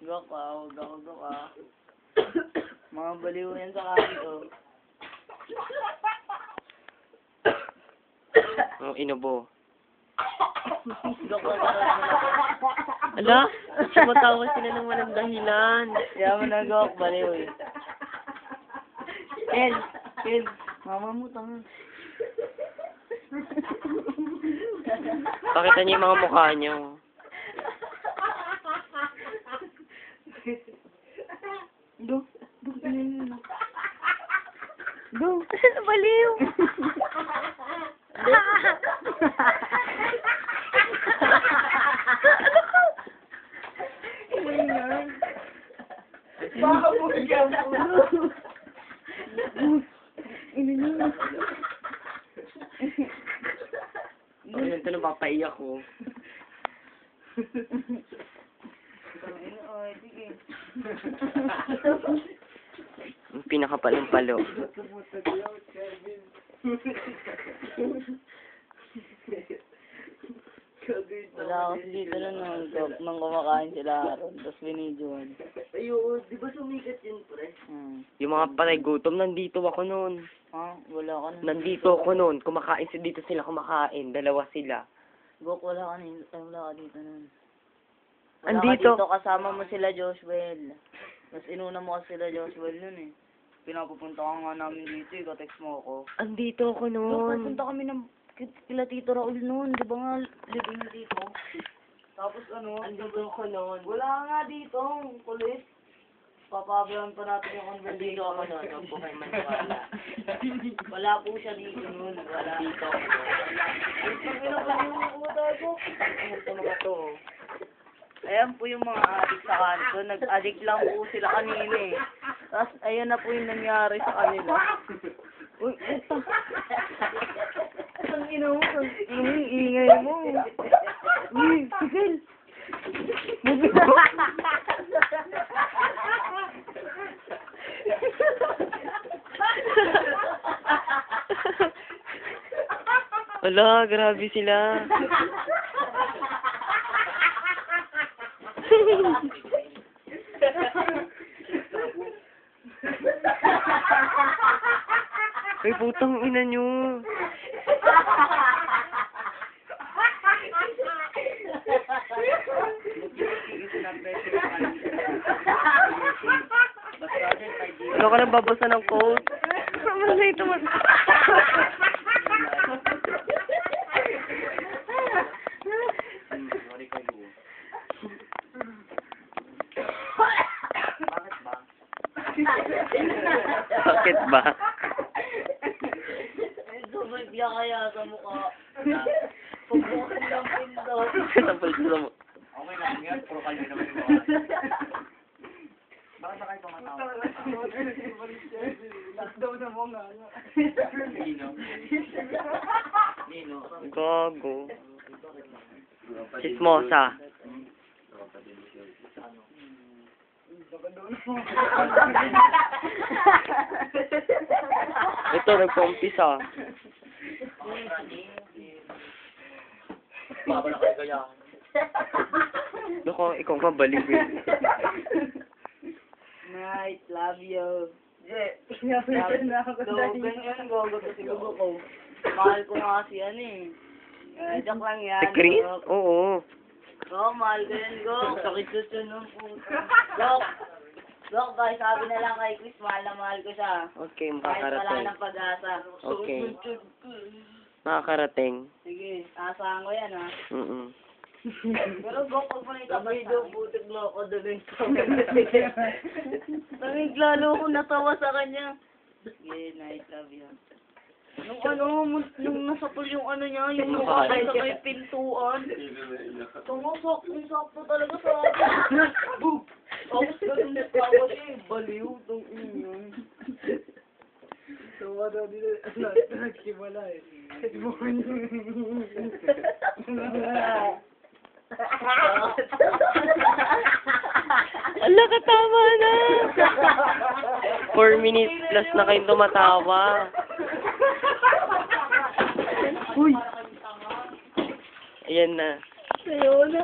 Gok ka, huwag ako gok ka. Mga baliw yan sa kanto. Ang inubo. Gok ka. Ala, matawa sila ng walang dahilan. Kaya mo na gok, baliw eh. Ken, Ken, mama mo tanga. Pakita niyo yung mga mukha niyo. Do, do, Baliw! baka mo ikaw mo. Ayun, ito napapaiyak ko. Ang pinakapalang palo. Wala kasi dito nung kumakain sila Aaron, tapos binidyoan. Ayun, di ba sumikat yun, pre? Yung mga patay gutom, nandito ako noon. Ha? Wala ka na. Nandito ako noon. Kumakain dito sila kumakain. Dalawa sila. Gok, wala ka dito nun. Wala Andito. ka dito, kasama mo sila Joshua. Mas inuna mo kasi sila Joshua nun eh. Pinapupunta ka nga namin dito eh, ka-text mo ako. Andito ako Gok, noon. pupunta kami ng kila Tito Raul noon, di ba nga living na dito? Tapos ano? Andito ako noon. Wala nga dito, kulit. Papabayan pa natin yung conversation. Andito ako noon. Huwag po kayo maniwala. Wala po siya dito noon. Wala. Andito ako noon. Pinapaliw mo tayo. Ano ito mga to? Ayan po yung mga addict sa kanto. Nag-addict lang po sila kanina eh. Tapos ayan na po yung nangyari sa kanila. Uy, ito. Ang ina mo, ang ingay mo. Uy, sigil. Wala, grabe sila. Ay, putang ina nyo. Ano ka nang babasa ng code? Ano ito man? Bakit ba? Sobrang biya kaya sa mukha. Pagbukan lang pindot. Tapos sa mo. Okay lang yan, puro kalyo naman yung mga. Bakit na kayo tumatawa? Lockdown na mo nga. Nino? Gago. Chismosa. Ito, nagpa-umpisa. Baba na kayo gaya. Naku, ikaw mabalik eh. Night, love you. Ganyan, gogo to si Gogo ko. Mahal ko nga si ano eh. Joke lang yan. Si Chris? Oo. Oo, mahal ko yan, Gok. Sakit ko siya ng puto. Gok, guys, sabi na lang kay Chris, mahal na mahal ko siya. Okay, Kahit wala makakarating. ng pag-asa. Okay. Makakarating. Sige, asahan ko yan ha. Pero Gok, pag mo video, butig loko doon yung Tangig lalo ko natawa sa kanya. Sige, night, love you. Nung ano, nung nasapol yung ano niya, yung nakakay sa may pintuan. Sakto talaga sa akin. Boop! Tapos ganun na tawa siya eh. Baliw tong inyon. So, ano, nagsimula eh. Ala, katama na! 4 minutes plus na kayong tumatawa. Uy! Ayan na. Ayun na.